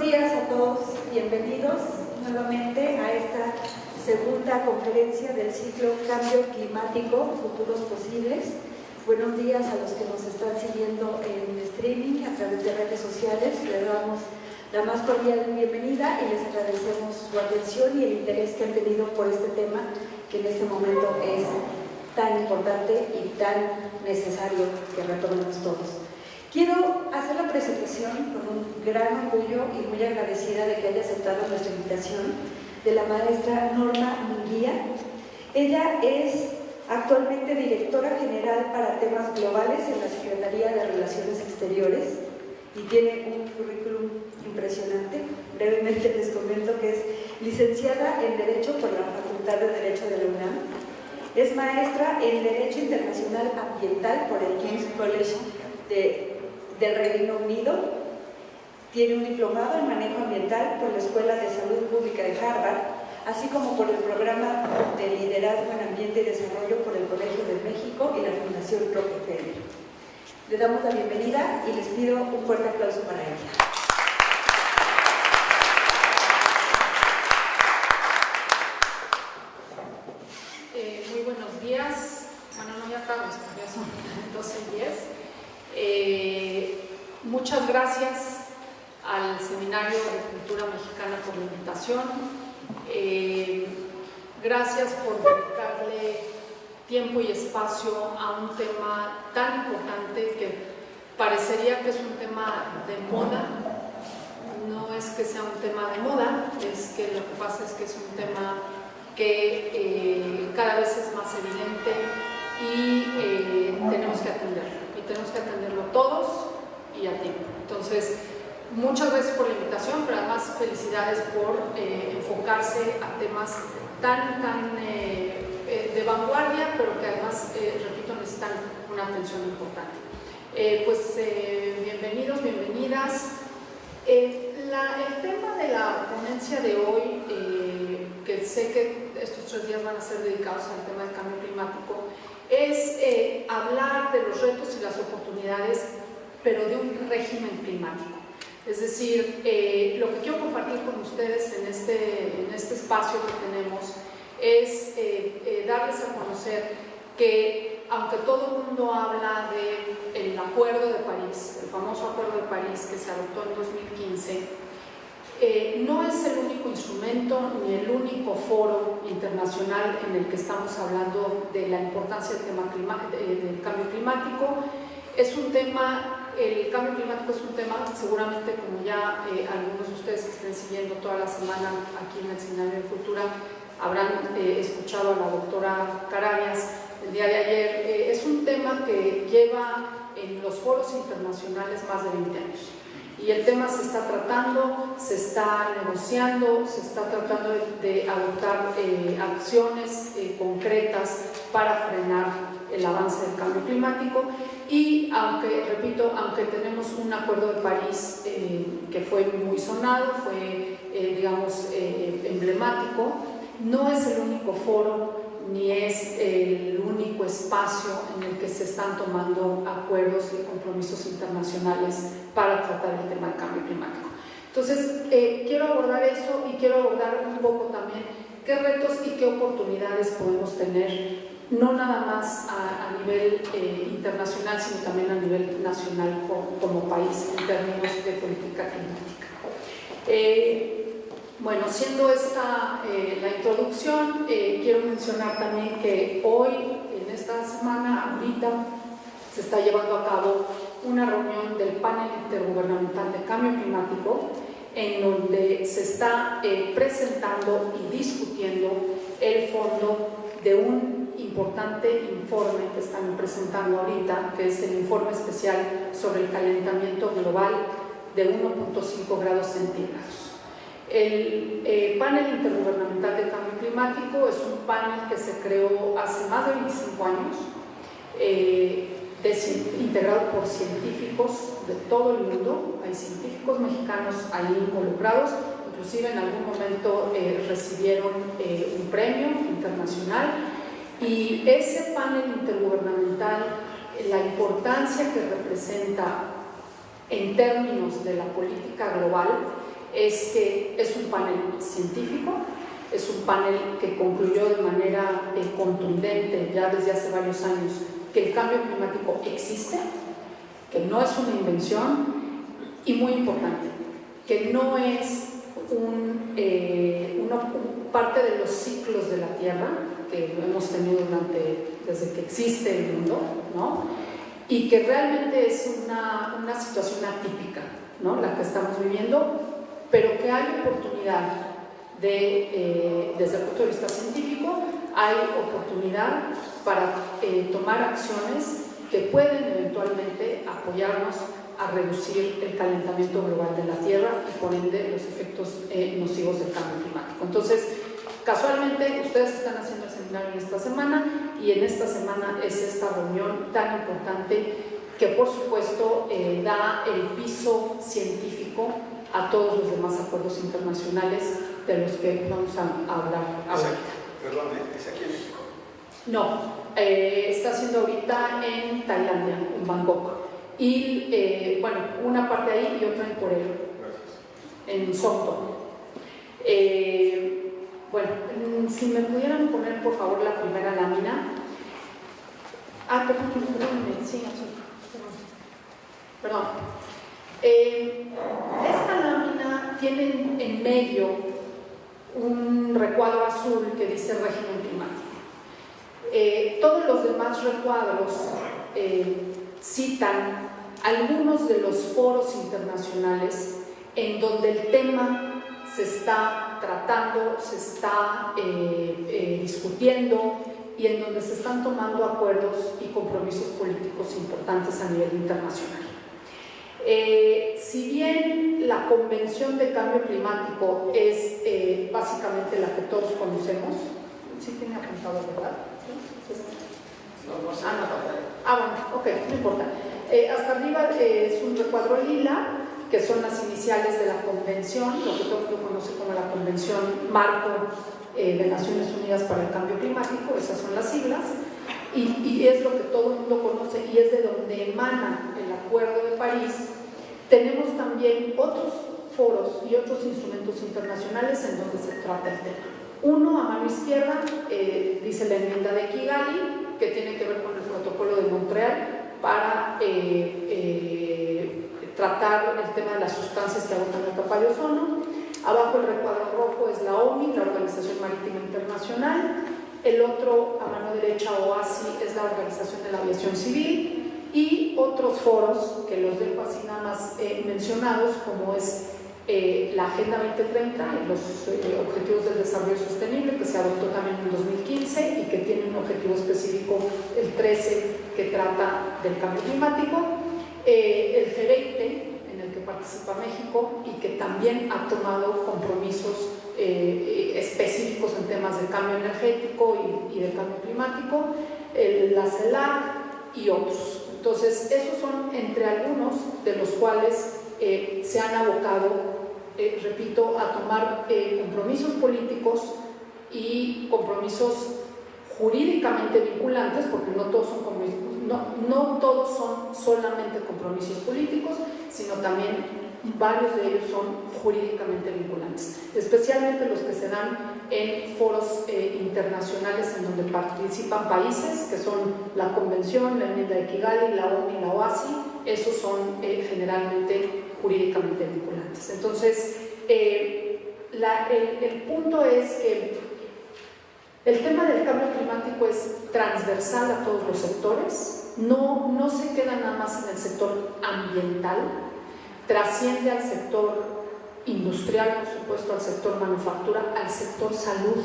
días a todos, bienvenidos nuevamente a esta segunda conferencia del ciclo Cambio Climático, Futuros Posibles. Buenos días a los que nos están siguiendo en streaming a través de redes sociales. Les damos la más cordial bienvenida y les agradecemos su atención y el interés que han tenido por este tema que en este momento es tan importante y tan necesario que retomemos todos. Quiero hacer la presentación con un gran orgullo y muy agradecida de que haya aceptado nuestra invitación de la maestra Norma Munguía. Ella es actualmente directora general para temas globales en la Secretaría de Relaciones Exteriores y tiene un currículum impresionante. Brevemente les comento que es licenciada en Derecho por la Facultad de Derecho de la UNAM. Es maestra en Derecho Internacional Ambiental por el King's College del Reino Unido. Tiene un diplomado en Manejo Ambiental por la Escuela de Salud Pública de Harvard, así como por el Programa de Liderazgo en Ambiente y Desarrollo por el Colegio de México y la Fundación Rockefeller. Le damos la bienvenida y les pido un fuerte aplauso para ella. Muy buenos días. Bueno, no, ya estamos, ya son 12:10. Muchas gracias al Seminario de Cultura Mexicana por la invitación. Gracias por dedicarle tiempo y espacio a un tema tan importante que parecería que es un tema de moda. No es que sea un tema de moda, es que lo que pasa es que es un tema que cada vez es más evidente y tenemos que atenderlo. Y tenemos que atenderlo todos y a tiempo. Entonces, muchas gracias por la invitación, pero además felicidades por enfocarse a temas tan de vanguardia, pero que además, repito, necesitan una atención importante. Bienvenidos, bienvenidas. El tema de la ponencia de hoy, que sé que estos 3 días van a ser dedicados al tema del cambio climático, es hablar de los retos y las oportunidades, pero de un régimen climático. Es decir, lo que quiero compartir con ustedes en este espacio que tenemos es darles a conocer que, aunque todo el mundo habla del Acuerdo de París, el famoso Acuerdo de París que se adoptó en 2015, no es el único instrumento ni el único foro internacional en el que estamos hablando de la importancia del cambio climático. Es un tema, el cambio climático es un tema, seguramente como ya algunos de ustedes que estén siguiendo toda la semana aquí en el Seminario de Cultura habrán escuchado a la doctora Carabias el día de ayer. Es un tema que lleva en los foros internacionales más de 20 años. Y el tema se está tratando, se está negociando, se está tratando de adoptar acciones concretas para frenar el avance del cambio climático. Y aunque tenemos un Acuerdo de París que fue muy sonado, fue emblemático, no es el único foro ni es el único espacio en el que se están tomando acuerdos y compromisos internacionales para tratar el tema del cambio climático. Entonces, quiero abordar eso y quiero abordar un poco también qué retos y qué oportunidades podemos tener, no nada más a nivel internacional, sino también a nivel nacional como país en términos de política climática. Bueno, siendo esta la introducción, quiero mencionar también que hoy, en esta semana, ahorita, se está llevando a cabo una reunión del Panel Intergubernamental de Cambio Climático, en donde se está presentando y discutiendo el fondo de un importante informe que están presentando ahorita, que es el informe especial sobre el calentamiento global de 1.5 grados centígrados. El Panel Intergubernamental de Cambio Climático es un panel que se creó hace más de 25 años, integrado por científicos de todo el mundo. Hay científicos mexicanos ahí involucrados, inclusive en algún momento recibieron un premio internacional. Y ese panel intergubernamental, la importancia que representa en términos de la política global, es que es un panel científico, es un panel que concluyó de manera contundente ya desde hace varios años que el cambio climático existe, que no es una invención y muy importante, que no es una parte de los ciclos de la Tierra que hemos tenido desde que existe el mundo, ¿no? Y que realmente es una situación atípica, ¿no? La que estamos viviendo, pero que hay oportunidad desde el punto de vista científico, hay oportunidad para tomar acciones que pueden eventualmente apoyarnos a reducir el calentamiento global de la Tierra y por ende los efectos nocivos del cambio climático. Entonces, casualmente ustedes están haciendo el seminario en esta semana y en esta semana es esta reunión tan importante que por supuesto da el piso científico a todos los demás acuerdos internacionales de los que vamos a hablar ahorita. Perdón, ¿es aquí en México? No, está haciendo ahorita en Tailandia, en Bangkok. Y bueno, una parte ahí y otra en Corea, en Songdo. Bueno, si me pudieran poner por favor la primera lámina. Perdón, sí, perdón. Esta lámina tiene en medio un recuadro azul que dice régimen climático. Todos los demás recuadros citan algunos de los foros internacionales en donde el tema se está tratando, se está discutiendo y en donde se están tomando acuerdos y compromisos políticos importantes a nivel internacional. Si bien la Convención de Cambio Climático es básicamente la que todos conocemos, ¿sí tiene apuntado, verdad? ¿Sí? Bueno, ok, no importa. Hasta arriba es un recuadro lila, que son las iniciales de la convención, lo que todo el mundo conoce como la Convención Marco de Naciones Unidas para el Cambio Climático, esas son las siglas, y es lo que todo el mundo conoce y es de donde emana el Acuerdo de París. Tenemos también otros foros y otros instrumentos internacionales en donde se trata el tema. Uno, a mano izquierda, dice la enmienda de Kigali, que tiene que ver con el Protocolo de Montreal para tratar el tema de las sustancias que agotan el capa de ozono. Abajo el recuadro rojo es la OMI, la Organización Marítima Internacional. El otro, a mano derecha, OASI, es la Organización de la Aviación Civil. Y otros foros, que los dejo así nada más mencionados, como es la Agenda 2030 y los Objetivos del Desarrollo Sostenible, que se adoptó también en 2015 y que tiene un objetivo específico, el 13, que trata del cambio climático. El G20, en el que participa México y que también ha tomado compromisos específicos en temas del cambio energético y del cambio climático, la CELAC y otros. Entonces, esos son entre algunos de los cuales se han abocado, repito, a tomar compromisos políticos y compromisos jurídicamente vinculantes, porque no todos son solamente compromisos políticos, sino también varios de ellos son jurídicamente vinculantes, especialmente los que se dan en foros internacionales en donde participan países, que son la Convención, la Enmienda de Kigali, la OMI, la OASI. Esos son generalmente jurídicamente vinculantes. Entonces, el punto es que el tema del cambio climático es transversal a todos los sectores, no se queda nada más en el sector ambiental, trasciende al sector industrial, por supuesto, al sector manufactura, al sector salud.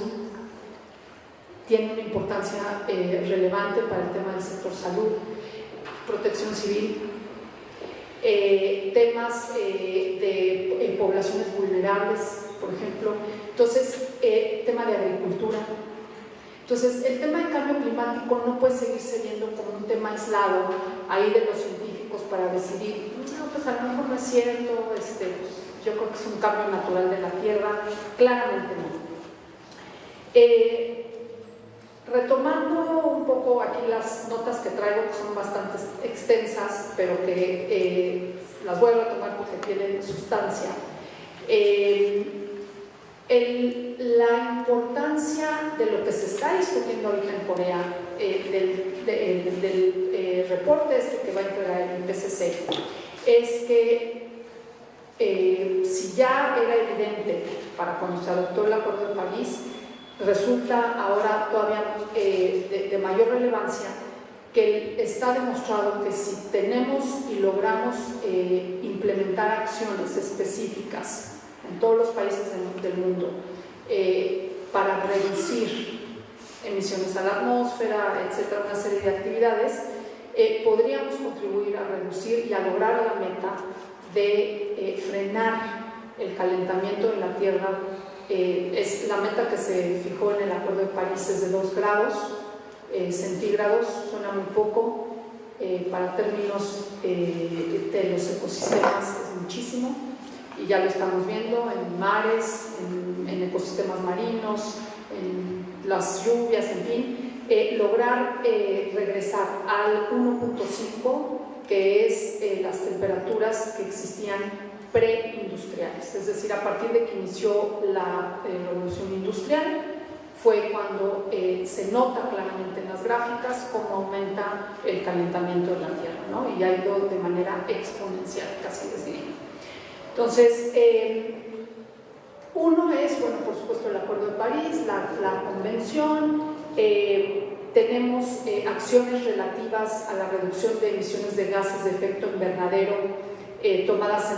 Tiene una importancia relevante para el tema del sector salud, protección civil, temas de poblaciones vulnerables, por ejemplo. Entonces, tema de agricultura. Entonces, el tema del cambio climático no puede seguirse viendo como un tema aislado ahí de los científicos para decidir, no, pues a lo mejor no es cierto, yo creo que es un cambio natural de la Tierra. Claramente no. Retomando un poco aquí las notas que traigo, que son bastante extensas, pero que las voy a retomar porque tienen sustancia. La importancia de lo que se está discutiendo ahorita en Corea, del reporte que va a entregar el IPCC, es que si ya era evidente para cuando se adoptó el Acuerdo de París, resulta ahora todavía de mayor relevancia que está demostrado que si tenemos y logramos implementar acciones específicas en todos los países del mundo para reducir emisiones a la atmósfera, etcétera, una serie de actividades, podríamos contribuir a reducir y a lograr la meta de frenar el calentamiento de la Tierra. Es la meta que se fijó en el Acuerdo de París, es de 2 grados centígrados, suena muy poco, para términos de los ecosistemas es muchísimo, y ya lo estamos viendo en mares, en ecosistemas marinos, en las lluvias, en fin, lograr regresar al 1.5, que es las temperaturas que existían preindustriales, es decir, a partir de que inició la revolución industrial, fue cuando se nota claramente en las gráficas cómo aumenta el calentamiento de la Tierra, ¿no? Y ha ido de manera exponencial, casi les diría. Entonces, uno es, bueno, por supuesto, el Acuerdo de París, la Convención, tenemos acciones relativas a la reducción de emisiones de gases de efecto invernadero tomadas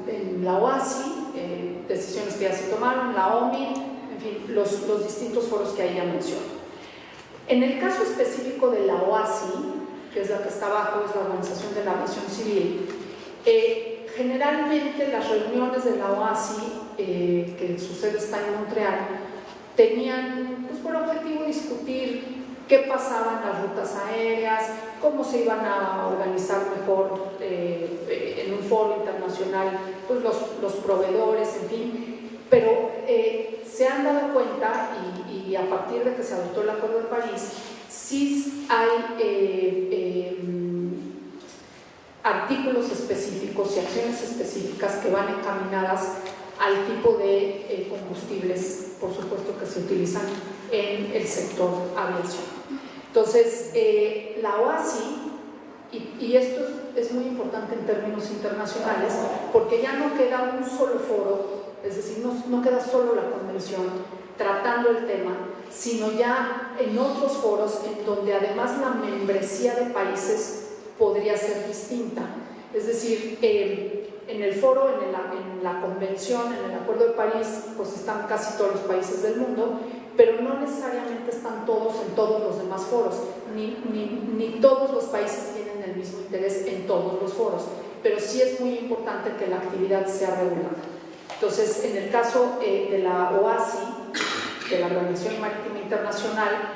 en la OASI, decisiones que ya se tomaron, la OMI, en fin, los distintos foros que ahí ya menciono. En el caso específico de la OASI, que es la que está abajo, es la Organización de la Aviación Civil, generalmente las reuniones de la OASI, que su sede está en Montreal, tenían pues, por objetivo discutir qué pasaba en las rutas aéreas, cómo se iban a organizar mejor en un foro internacional pues los proveedores, en fin, pero se han dado cuenta y a partir de que se adoptó el Acuerdo de París, sí hay artículos específicos y acciones específicas que van encaminadas al tipo de combustibles, por supuesto, que se utilizan en el sector aviación. Entonces, la OASI, y esto es muy importante en términos internacionales, porque ya no queda un solo foro, es decir, no queda solo la convención tratando el tema, sino ya en otros foros en donde además la membresía de países podría ser distinta. Es decir, en el foro, en la convención, en el Acuerdo de París, pues están casi todos los países del mundo, pero no necesariamente están todos en todos los demás foros, ni todos los países tienen el mismo interés en todos los foros, pero sí es muy importante que la actividad sea regulada. Entonces, en el caso de la OASI, de la Organización Marítima Internacional,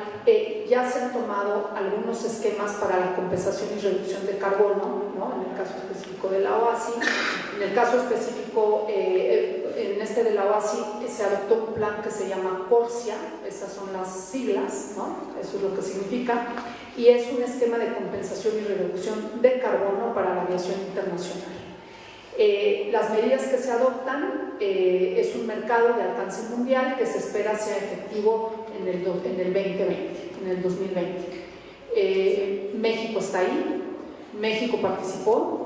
ya se han tomado algunos esquemas para la compensación y reducción de carbono, ¿no? En el caso específico de la OASI. En el caso específico, en este de la OASI, se adoptó un plan que se llama CORSIA, esas son las siglas, ¿no? Eso es lo que significa, y es un esquema de compensación y reducción de carbono para la aviación internacional. Las medidas que se adoptan es un mercado de alcance mundial que se espera sea efectivo en el 2020, en el 2020. México está ahí, México participó.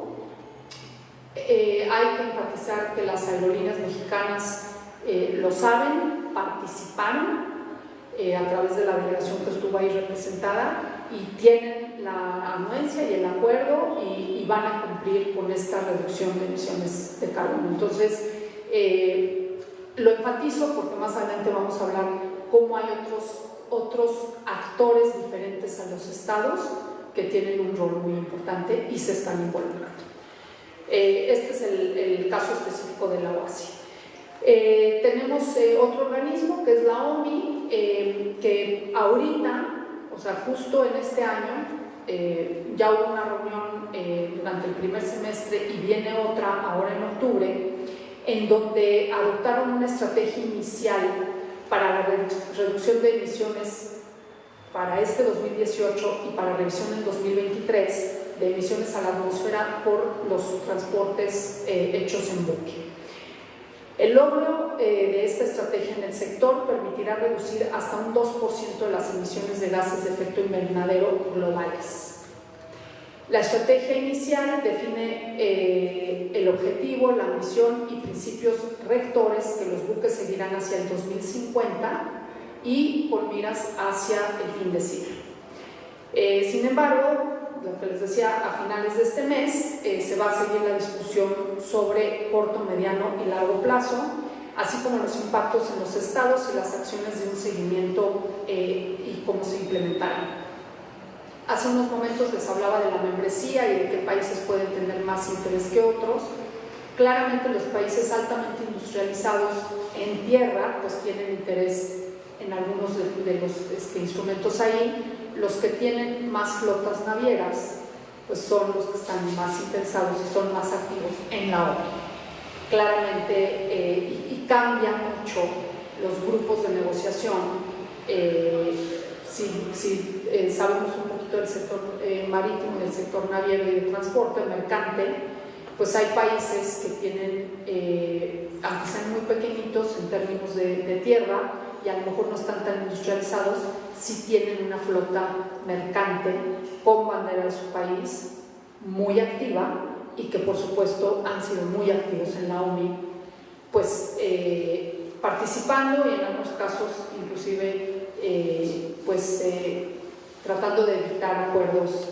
Hay que enfatizar que las aerolíneas mexicanas lo saben, participaron a través de la delegación que estuvo ahí representada y tienen la anuencia y el acuerdo y van a cumplir con esta reducción de emisiones de carbono. Entonces, lo enfatizo porque más adelante vamos a hablar cómo hay otros actores diferentes a los estados que tienen un rol muy importante y se están involucrando. Este es el caso específico de la OASI. Tenemos otro organismo que es la OMI, que ahorita, o sea, justo en este año, ya hubo una reunión durante el primer semestre y viene otra ahora en octubre, en donde adoptaron una estrategia inicial para la reducción de emisiones para este 2018 y para revisión en 2023 de emisiones a la atmósfera por los transportes hechos en buque. El logro de esta estrategia en el sector permitirá reducir hasta un 2% de las emisiones de gases de efecto invernadero globales. La estrategia inicial define el objetivo, la misión y principios rectores que los buques seguirán hacia el 2050 y con miras hacia el fin de siglo. Sin embargo, lo que les decía, a finales de este mes se va a seguir la discusión sobre corto, mediano y largo plazo, así como los impactos en los estados y las acciones de un seguimiento y cómo se implementarán. Hace unos momentos les hablaba de la membresía y de qué países pueden tener más interés que otros. Claramente los países altamente industrializados en tierra pues tienen interés en algunos de los instrumentos ahí. Los que tienen más flotas navieras pues son los que están más interesados y son más activos en la ONU. Claramente, y cambia mucho los grupos de negociación. Si sabemos un poquito del sector marítimo, del sector naviero y de transporte mercante, pues hay países que tienen, aunque sean muy pequeñitos en términos de tierra y a lo mejor no están tan industrializados, sí tienen una flota mercante con bandera de su país muy activa y que por supuesto han sido muy activos en la OMI, pues participando y en algunos casos inclusive tratando de evitar acuerdos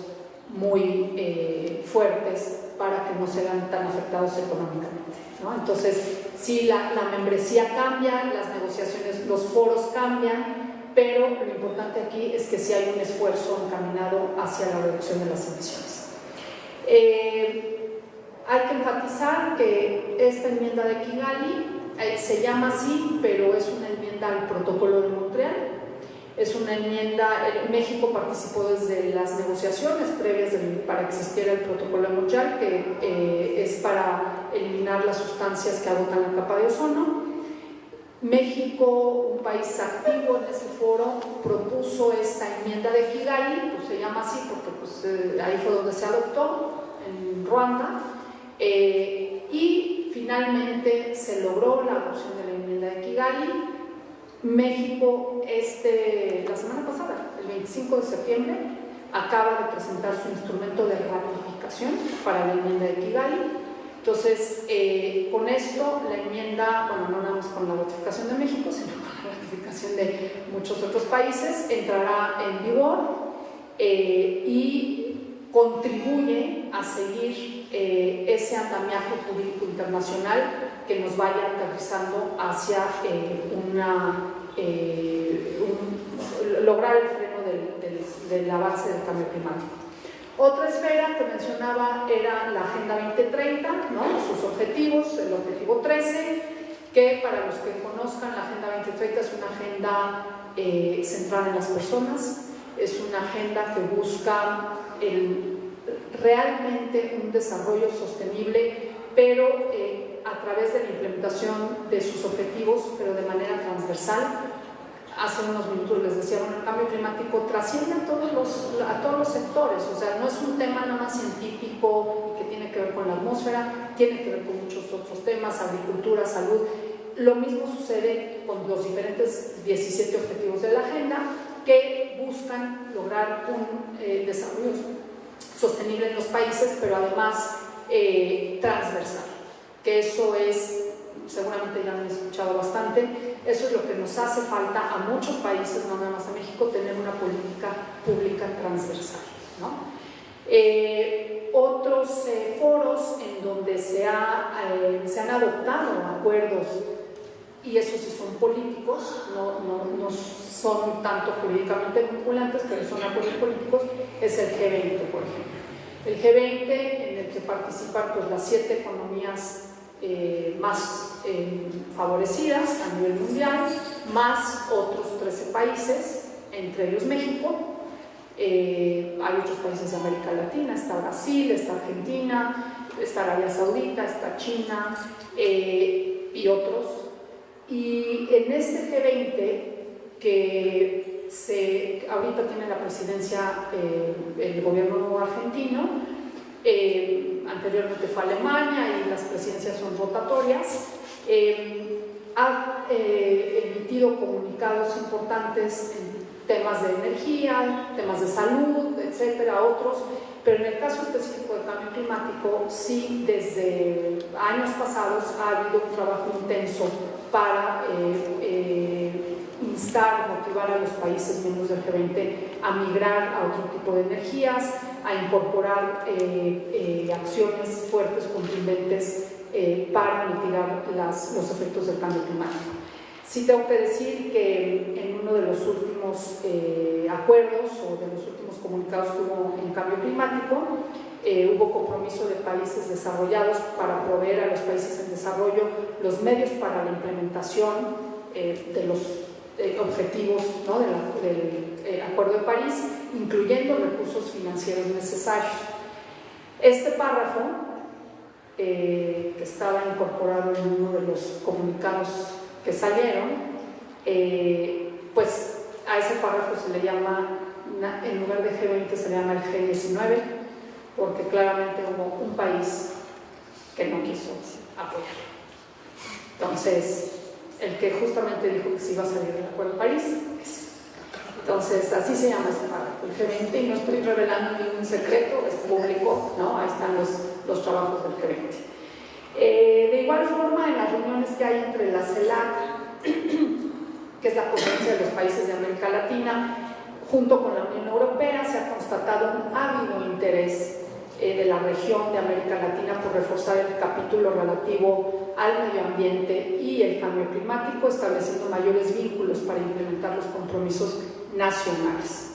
muy fuertes para que no se vean tan afectados económicamente, ¿no? Entonces, sí, la membresía cambia, las negociaciones, los foros cambian, pero lo importante aquí es que sí hay un esfuerzo encaminado hacia la reducción de las emisiones. Hay que enfatizar que esta enmienda de Kigali se llama así, pero es una enmienda al Protocolo de Montreal. Es una enmienda, México participó desde las negociaciones previas para que existiera el Protocolo de Montreal, que es para eliminar las sustancias que agotan la capa de ozono. México, un país activo en ese foro, propuso esta enmienda de Kigali, pues se llama así porque ahí fue donde se adoptó, en Ruanda, y finalmente se logró la adopción de la enmienda de Kigali. México, la semana pasada, el 25 de septiembre, acaba de presentar su instrumento de ratificación para la enmienda de Kigali. Entonces, con esto, la enmienda, bueno, no nada más con la ratificación de México, sino con la ratificación de muchos otros países, entrará en vigor y contribuye a seguir ese andamiaje jurídico internacional que nos vaya aterrizando hacia lograr el freno del avance del cambio climático. Otra esfera que mencionaba era la Agenda 2030, ¿no? Sus objetivos, el objetivo 13, que para los que conozcan la Agenda 2030 es una agenda centrada en las personas, es una agenda que busca realmente un desarrollo sostenible, pero a través de la implementación de sus objetivos, pero de manera transversal. Hace unos minutos les decía, bueno, el cambio climático trasciende a todos los sectores, o sea, no es un tema nada más científico que tiene que ver con la atmósfera, tiene que ver con muchos otros temas, agricultura, salud. Lo mismo sucede con los diferentes 17 objetivos de la agenda que buscan lograr un desarrollo sostenible en los países, pero además transversal, que eso es, seguramente ya lo han escuchado bastante, eso es lo que nos hace falta a muchos países, no nada más a México, tener una política pública transversal, ¿no? Otros foros en donde se han adoptado acuerdos, y esos sí son políticos, no son tanto jurídicamente vinculantes, pero son acuerdos políticos, es el G20, por ejemplo. El G20, en el que participan pues, las 7 economías más favorecidas a nivel mundial, más otros 13 países, entre ellos México. Hay otros países de América Latina, está Brasil, está Argentina, está Arabia Saudita, está China y otros. Y en este G20, que ahorita tiene la presidencia el gobierno argentino, anteriormente fue Alemania y las presidencias son rotatorias, ha emitido comunicados importantes en temas de energía, temas de salud, etcétera, otros, pero en el caso específico del cambio climático, sí, desde años pasados ha habido un trabajo intenso para instar, motivar a los países miembros del G20 a migrar a otro tipo de energías, a incorporar acciones fuertes, contundentes para mitigar los efectos del cambio climático. Sí tengo que decir que en uno de los últimos acuerdos o de los últimos comunicados que hubo en cambio climático, hubo compromiso de países desarrollados para proveer a los países en desarrollo los medios para la implementación de los objetivos, ¿no?, del Acuerdo de París, incluyendo recursos financieros necesarios. Este párrafo, que estaba incorporado en uno de los comunicados que salieron, pues a ese párrafo se le llama, en lugar de G20 se le llama el G19, porque claramente hubo un país que no quiso apoyar. Entonces, el que justamente dijo que se iba a salir del Acuerdo de París, entonces así se llama ese párrafo, el G20, y no estoy revelando ningún secreto, es público, ¿no? Ahí están los trabajos del G20. De igual forma, en las reuniones que hay entre la CELAC, que es la Conferencia de los Países de América Latina, junto con la Unión Europea, se ha constatado un ávido interés de la región de América Latina por reforzar el capítulo relativo al medio ambiente y el cambio climático, estableciendo mayores vínculos para implementar los compromisos nacionales.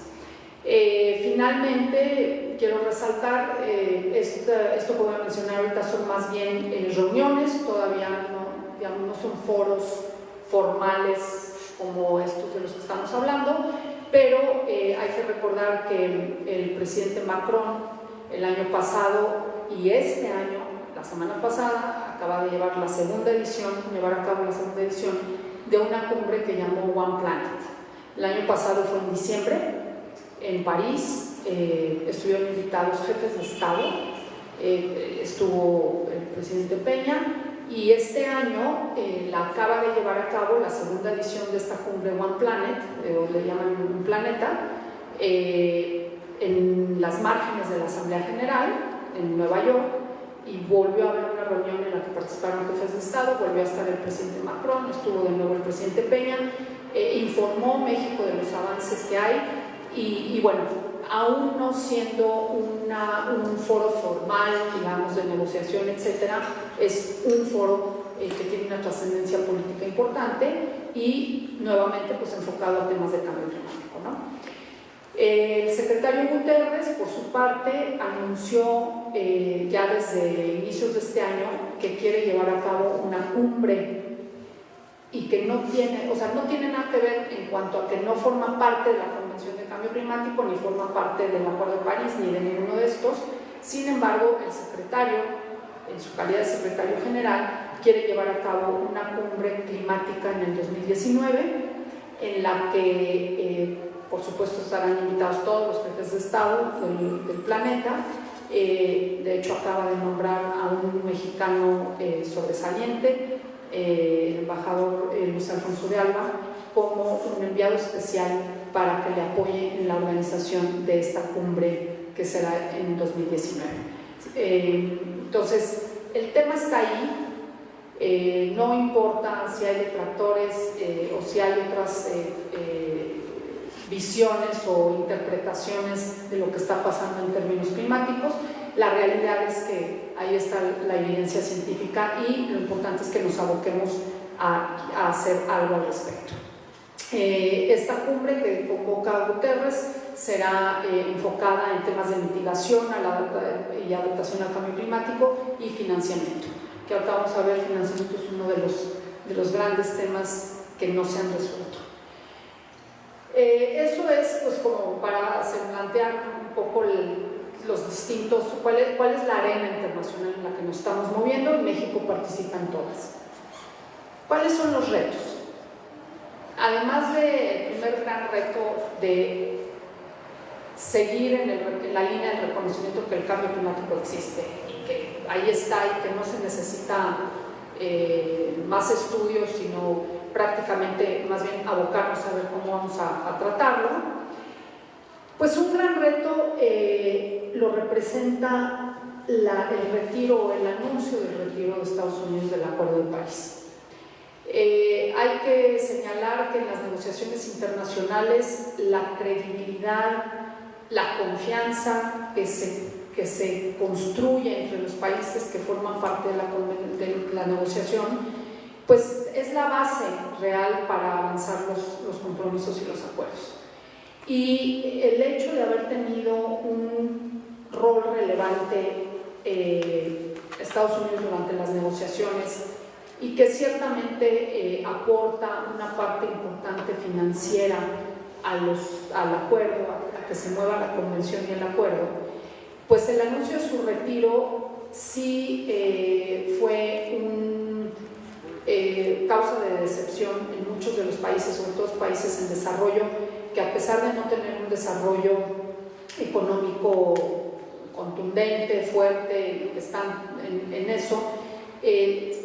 Finalmente, quiero resaltar, esto que voy a mencionar ahorita son más bien reuniones, todavía no son foros formales como estos de los que estamos hablando, pero hay que recordar que el presidente Macron el año pasado y este año, la semana pasada, acaba de llevar a cabo la segunda edición de una cumbre que llamó One Planet. El año pasado fue en diciembre, en París, estuvieron invitados jefes de Estado, estuvo el presidente Peña, y este año la acaba de llevar a cabo la segunda edición de esta cumbre One Planet, o le llaman un planeta, en las márgenes de la Asamblea General, en Nueva York, y volvió a haber una reunión en la que participaron jefes de Estado, volvió a estar el presidente Macron, estuvo de nuevo el presidente Peña, informó México de los avances que hay, y bueno, aún no siendo un foro formal, digamos, de negociación, etcétera, es un foro que tiene una trascendencia política importante y nuevamente pues enfocado a temas de cambio climático, ¿no? El secretario Guterres, por su parte, anunció ya desde inicios de este año que quiere llevar a cabo una cumbre y que no tiene nada que ver en cuanto a que no forma parte de la Convención de Cambio Climático, ni forma parte del Acuerdo de París, ni de ninguno de estos. Sin embargo, el secretario, en su calidad de secretario general, quiere llevar a cabo una cumbre climática en el 2019, en la que, por supuesto, estarán invitados todos los jefes de Estado del planeta. De hecho, acaba de nombrar a un mexicano sobresaliente, el embajador Luis Alfonso de Alba, como un enviado especial para que le apoye en la organización de esta cumbre que será en 2019. Entonces, el tema está ahí, no importa si hay detractores o si hay otras visiones o interpretaciones de lo que está pasando en términos climáticos. La realidad es que ahí está la evidencia científica y lo importante es que nos aboquemos a hacer algo al respecto. Esta cumbre que convoca Guterres será enfocada en temas de mitigación y adaptación al cambio climático y financiamiento, que ahorita vamos a ver. Financiamiento es uno de los grandes temas que no se han resuelto. Eso es pues como para plantear un poco los distintos, cuál es la arena internacional en la que nos estamos moviendo, y México participa en todas. ¿Cuáles son los retos? Además del primer gran reto de seguir en la línea del reconocimiento que el cambio climático existe y que ahí está y que no se necesita más estudios, sino prácticamente más bien abocarnos a ver cómo vamos a tratarlo. Pues un gran reto lo representa el retiro o el anuncio del retiro de Estados Unidos del Acuerdo de París. Hay que señalar que en las negociaciones internacionales la credibilidad, la confianza que se construye entre los países que forman parte de la negociación, pues es la base real para avanzar los compromisos y los acuerdos. Y el hecho de haber tenido un rol relevante Estados Unidos durante las negociaciones y que ciertamente aporta una parte importante financiera al acuerdo, a que se mueva la convención y el acuerdo, pues el anuncio de su retiro sí fue causa de decepción en muchos de los países, sobre todo países en desarrollo, que a pesar de no tener un desarrollo económico contundente, fuerte, que están en eso,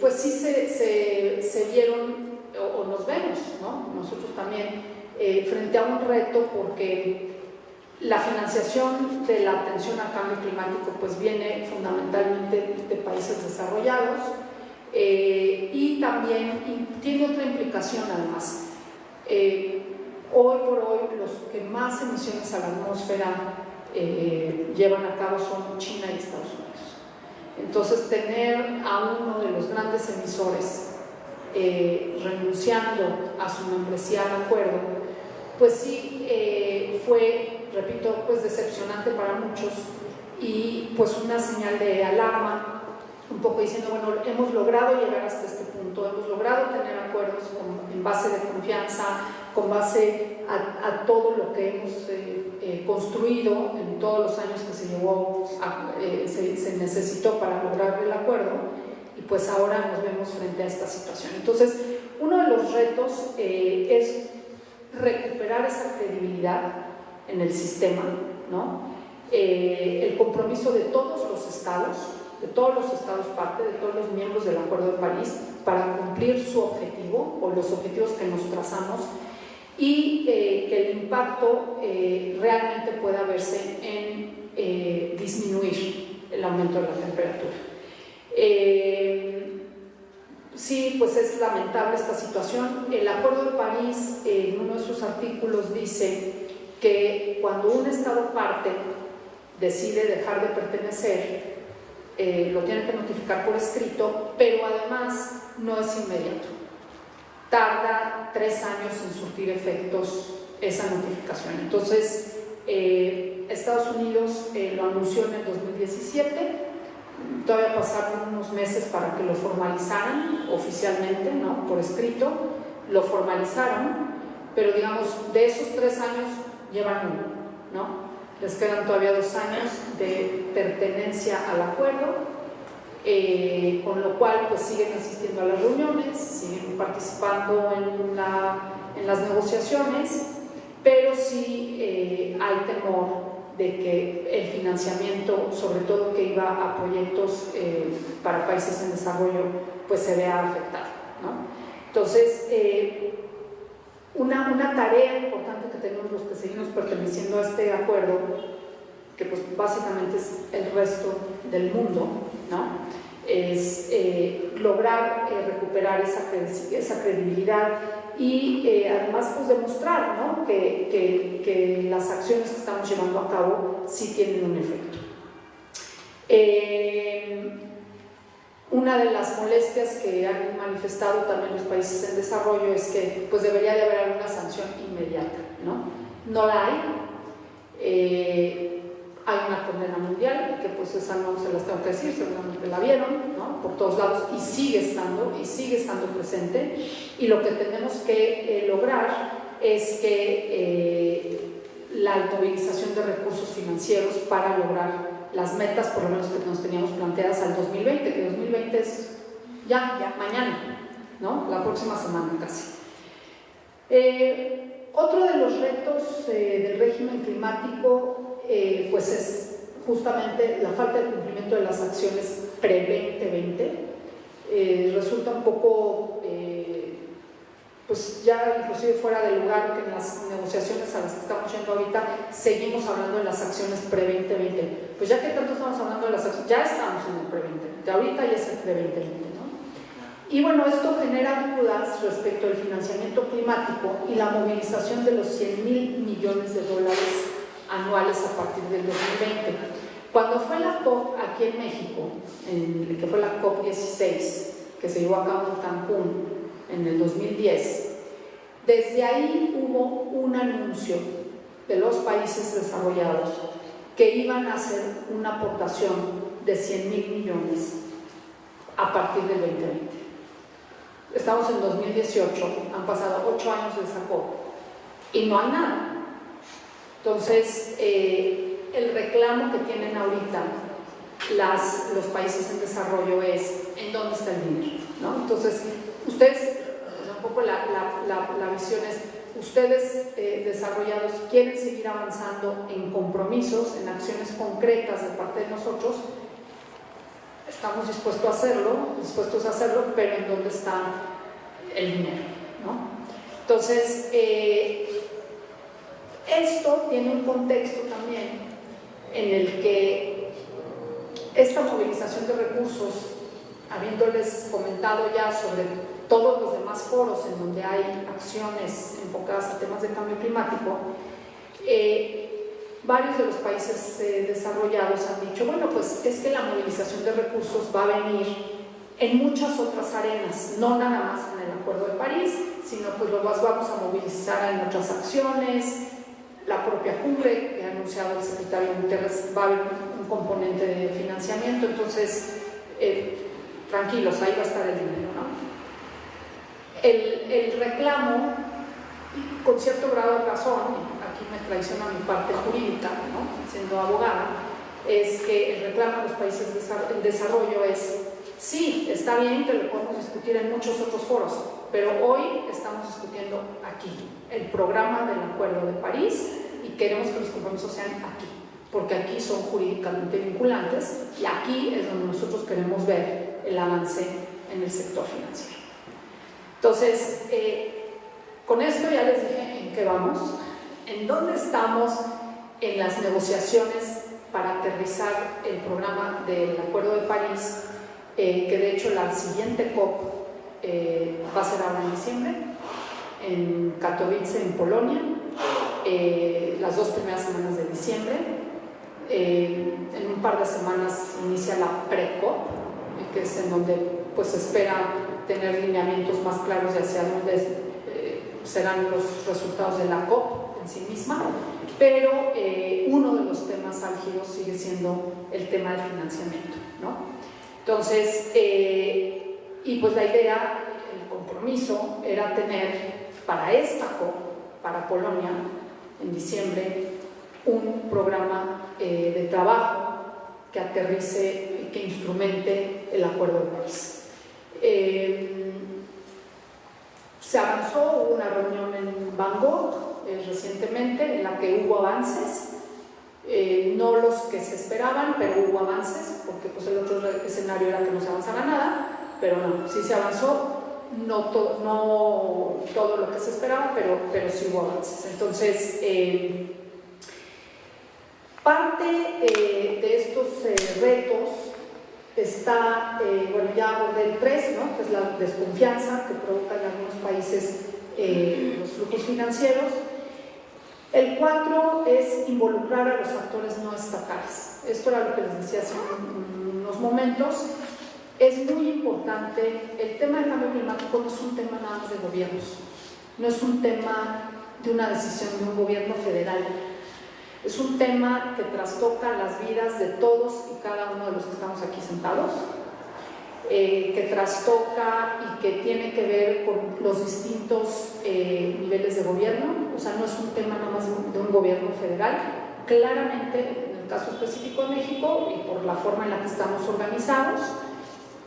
pues sí se vieron, o nos vemos, ¿no? Nosotros también, frente a un reto, porque la financiación de la atención al cambio climático pues viene fundamentalmente de países desarrollados, y también tiene otra implicación además. Hoy por hoy los que más emisiones a la atmósfera llevan a cabo son China y Estados Unidos. Entonces tener a uno de los grandes emisores renunciando a su membresía al acuerdo, pues sí fue, repito, pues decepcionante para muchos y pues una señal de alarma, un poco diciendo, bueno, hemos logrado llegar hasta este punto, hemos logrado tener acuerdos en base de confianza, con base a todo lo que hemos construido en todos los años que se necesitó para lograr el acuerdo, y pues ahora nos vemos frente a esta situación. Entonces, uno de los retos es recuperar esa credibilidad en el sistema, ¿no? El compromiso de todos los estados parte, de todos los miembros del Acuerdo de París, para cumplir su objetivo o los objetivos que nos trazamos, y que el impacto realmente pueda verse en disminuir el aumento de la temperatura. Sí, pues es lamentable esta situación. El Acuerdo de París, en uno de sus artículos, dice que cuando un Estado parte decide dejar de pertenecer, lo tiene que notificar por escrito, pero además no es inmediato. Tarda 3 años en surtir efectos esa notificación. Entonces, Estados Unidos lo anunció en el 2017, todavía pasaron unos meses para que lo formalizaran oficialmente, ¿no? Por escrito, lo formalizaron, pero digamos, de esos 3 años llevan 1, ¿no? Les quedan todavía 2 años de pertenencia al acuerdo, con lo cual pues siguen asistiendo a las reuniones, siguen participando en las negociaciones, pero sí hay temor de que el financiamiento, sobre todo que iba a proyectos para países en desarrollo, pues se vea afectado, ¿no? Entonces, una tarea importante que tenemos los que seguimos perteneciendo a este acuerdo, que pues básicamente es el resto del mundo, ¿no? Es lograr recuperar esa credibilidad y además pues demostrar, ¿no? que las acciones que estamos llevando a cabo sí tienen un efecto. Una de las molestias que han manifestado también los países en desarrollo es que pues debería de haber alguna sanción inmediata, ¿no? No la hay. Hay una condena mundial, que pues esa no se las tengo que decir, seguramente la vieron, ¿no? Por todos lados, y sigue estando presente, y lo que tenemos que lograr es que la movilización de recursos financieros para lograr las metas, por lo menos que nos teníamos planteadas al 2020, que 2020 es ya mañana, ¿no? La próxima semana casi. Otro de los retos del régimen climático pues es justamente la falta de cumplimiento de las acciones pre-2020. resulta un poco, pues ya inclusive fuera de lugar que en las negociaciones a las que estamos yendo ahorita seguimos hablando de las acciones pre-2020. Pues ya que tanto estamos hablando de las acciones, ya estamos en el pre-2020, ahorita ya es el pre-2020, ¿no? Y bueno, esto genera dudas respecto al financiamiento climático y la movilización de los 100,000 millones de dólares anuales a partir del 2020. Cuando fue la COP aquí en México, que fue la COP 16, que se llevó a cabo en Cancún en el 2010, desde ahí hubo un anuncio de los países desarrollados que iban a hacer una aportación de 100,000 millones a partir del 2020. Estamos en 2018, han pasado 8 años de esa COP y no hay nada. Entonces, el reclamo que tienen ahorita los países en desarrollo es ¿en dónde está el dinero? ¿No? Entonces, ustedes, un poco la visión es, ustedes desarrollados quieren seguir avanzando en compromisos, en acciones concretas de parte de nosotros. Estamos dispuestos a hacerlo, pero ¿en dónde está el dinero? ¿No? Entonces, esto tiene un contexto también en el que esta movilización de recursos, habiéndoles comentado ya sobre todos los demás foros en donde hay acciones enfocadas a temas de cambio climático, varios de los países desarrollados han dicho, bueno, pues es que la movilización de recursos va a venir en muchas otras arenas, no nada más en el Acuerdo de París, sino pues lo vamos a movilizar en otras acciones. La propia cumbre que ha anunciado el secretario Guterres va a haber un componente de financiamiento, entonces tranquilos, ahí va a estar el dinero, ¿no? El reclamo, con cierto grado de razón, aquí me traiciona mi parte jurídica, ¿no? Siendo abogada, es que el reclamo de los países en desarrollo es, sí, está bien que lo podemos discutir en muchos otros foros, pero hoy estamos discutiendo aquí el programa del Acuerdo de París y queremos que los compromisos sean aquí, porque aquí son jurídicamente vinculantes y aquí es donde nosotros queremos ver el avance en el sector financiero. Entonces, con esto ya les dije en qué vamos, en dónde estamos en las negociaciones para aterrizar el programa del Acuerdo de París, que de hecho la siguiente COP va a ser ahora en diciembre, en Katowice, en Polonia, las 2 primeras semanas de diciembre. En un par de semanas inicia la pre-COP, que es en donde pues se espera tener lineamientos más claros de hacia dónde serán los resultados de la COP en sí misma, pero uno de los temas álgidos sigue siendo el tema del financiamiento, ¿no? Entonces, y pues la idea, el compromiso era tener para esta COP, para Polonia, en diciembre, un programa de trabajo que aterrice y que instrumente el Acuerdo de París. Se avanzó, hubo una reunión en Bangkok recientemente en la que hubo avances, no los que se esperaban, pero hubo avances, porque pues el otro escenario era que no se avanzara nada, pero no, sí se avanzó, no todo lo que se esperaba, pero sí hubo avances. Entonces, parte de estos retos está, bueno, ya abordé el 3, ¿no? Que es la desconfianza que provoca en algunos países los flujos financieros. El 4 es involucrar a los actores no estatales. Esto era lo que les decía hace unos momentos. Es muy importante, el tema del cambio climático no es un tema nada más de gobiernos, no es un tema de una decisión de un gobierno federal. Es un tema que trastoca las vidas de todos y cada uno de los que estamos aquí sentados, que trastoca y que tiene que ver con los distintos niveles de gobierno. O sea, no es un tema nada más de un gobierno federal. Claramente, en el caso específico de México y por la forma en la que estamos organizados,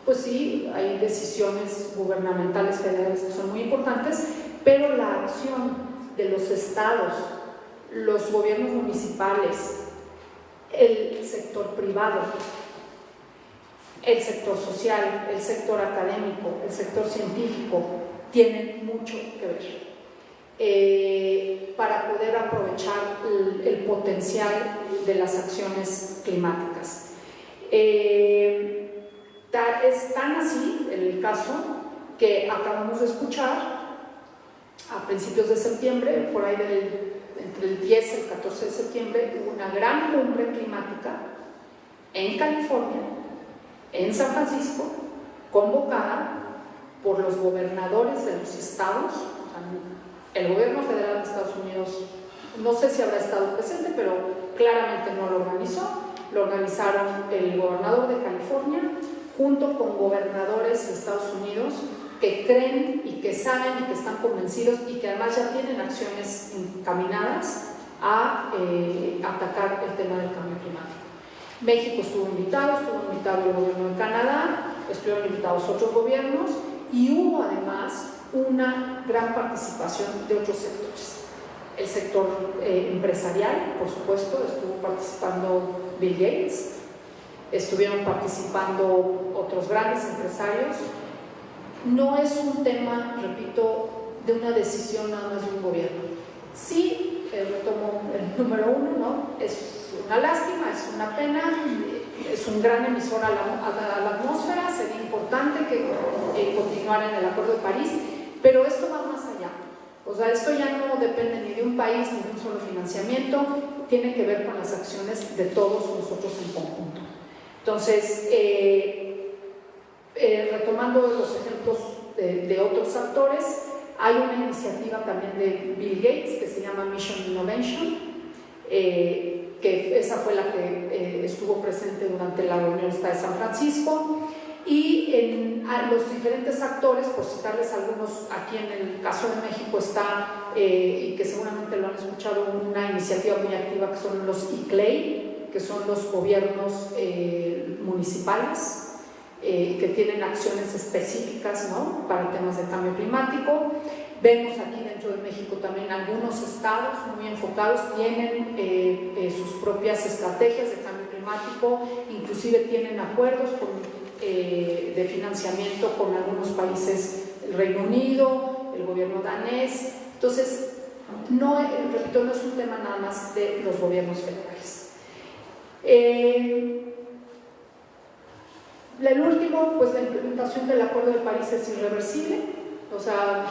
pues sí, hay decisiones gubernamentales federales que son muy importantes, pero la acción de los estados, los gobiernos municipales, el sector privado, el sector social, el sector académico, el sector científico tienen mucho que ver para poder aprovechar el potencial de las acciones climáticas. Es tan así el caso que acabamos de escuchar a principios de septiembre, por ahí entre el 10 y el 14 de septiembre, hubo una gran cumbre climática en California, en San Francisco, convocada por los gobernadores de los estados. O sea, el gobierno federal de Estados Unidos, no sé si habrá estado presente, pero claramente no lo organizó. Lo organizaron el gobernador de California junto con gobernadores de Estados Unidos que creen y que saben y que están convencidos y que además ya tienen acciones encaminadas a atacar el tema del cambio climático. México estuvo invitado el gobierno de Canadá, estuvieron invitados otros gobiernos y hubo además una gran participación de otros sectores. El sector empresarial, por supuesto, estuvo participando Bill Gates, estuvieron participando otros grandes empresarios. No es un tema, repito, de una decisión nada más de un gobierno. Sí, retomo el número uno, ¿no? Es una lástima, es una pena, es un gran emisor a la atmósfera, sería importante que continuara en el Acuerdo de París, pero esto va más allá. O sea, esto ya no depende ni de un país ni de un solo financiamiento, tiene que ver con las acciones de todos nosotros en conjunto. Entonces, retomando los ejemplos de otros actores, hay una iniciativa también de Bill Gates que se llama Mission Innovation, que esa fue la que estuvo presente durante la reunión de San Francisco, y a los diferentes actores, por citarles algunos, aquí en el caso de México está, y que seguramente lo han escuchado, una iniciativa muy activa que son los ICLEI, que son los gobiernos municipales, que tienen acciones específicas, ¿no?, para temas de cambio climático. Vemos aquí dentro de México también algunos estados muy enfocados, tienen sus propias estrategias de cambio climático, inclusive tienen acuerdos de financiamiento con algunos países, el Reino Unido, el gobierno danés. Entonces, repito, no es un tema nada más de los gobiernos federales. El último, pues la implementación del Acuerdo de París es irreversible, o sea,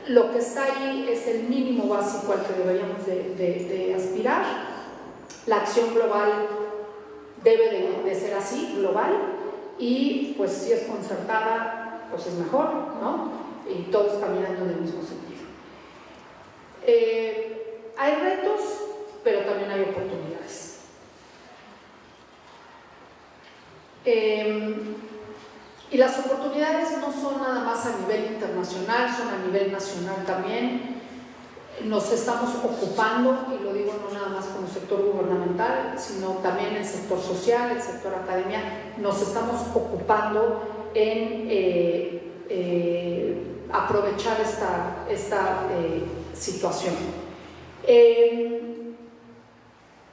lo que está ahí es el mínimo básico al que deberíamos de aspirar. La acción global debe de ser así, global, y pues si es concertada, pues es mejor, ¿no? Y todos caminando en el mismo sentido. Hay retos, pero también hay oportunidades. Y las oportunidades no son nada más a nivel internacional, son a nivel nacional también. Nos estamos ocupando, y lo digo no nada más como sector gubernamental, sino también el sector social, el sector academia, nos estamos ocupando en aprovechar esta situación.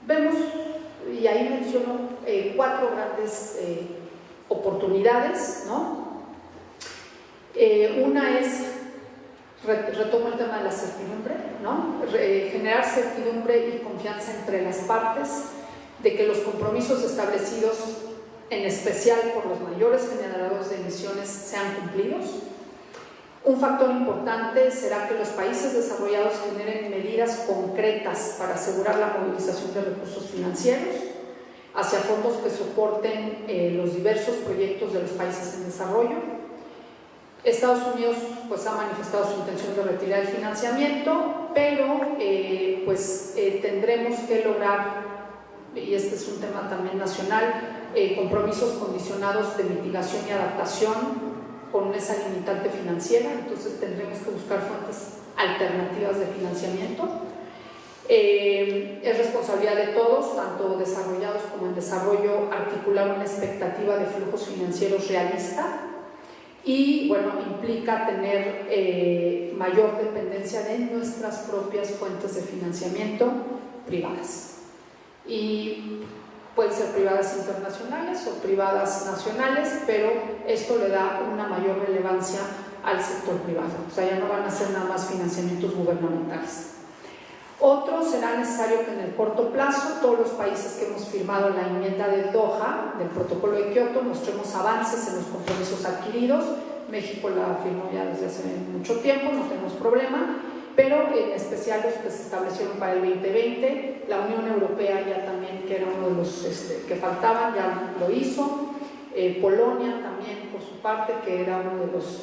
Vemos, y ahí menciono 4 grandes oportunidades, ¿no? Una es, retomo el tema de la certidumbre, ¿no? Generar certidumbre y confianza entre las partes de que los compromisos establecidos, en especial por los mayores generadores de emisiones, sean cumplidos. Un factor importante será que los países desarrollados generen medidas concretas para asegurar la movilización de recursos financieros hacia fondos que soporten los diversos proyectos de los países en desarrollo. Estados Unidos pues ha manifestado su intención de retirar el financiamiento, pero tendremos que lograr, y este es un tema también nacional, compromisos condicionados de mitigación y adaptación con esa limitante financiera. Entonces tendremos que buscar fuentes alternativas de financiamiento. Es responsabilidad de todos, tanto desarrollados como en desarrollo, articular una expectativa de flujos financieros realista y, bueno, implica tener mayor dependencia de nuestras propias fuentes de financiamiento privadas. Y pueden ser privadas internacionales o privadas nacionales, pero esto le da una mayor relevancia al sector privado, o sea, ya no van a ser nada más financiamientos gubernamentales. Otro, será necesario que en el corto plazo todos los países que hemos firmado la enmienda de Doha del protocolo de Kioto mostremos avances en los compromisos adquiridos. México la firmó ya desde hace mucho tiempo, no tenemos problema, pero en especial los que se establecieron para el 2020. La Unión Europea ya también, que era uno de los que faltaban, ya lo hizo. Polonia también, por su parte, que era uno de los,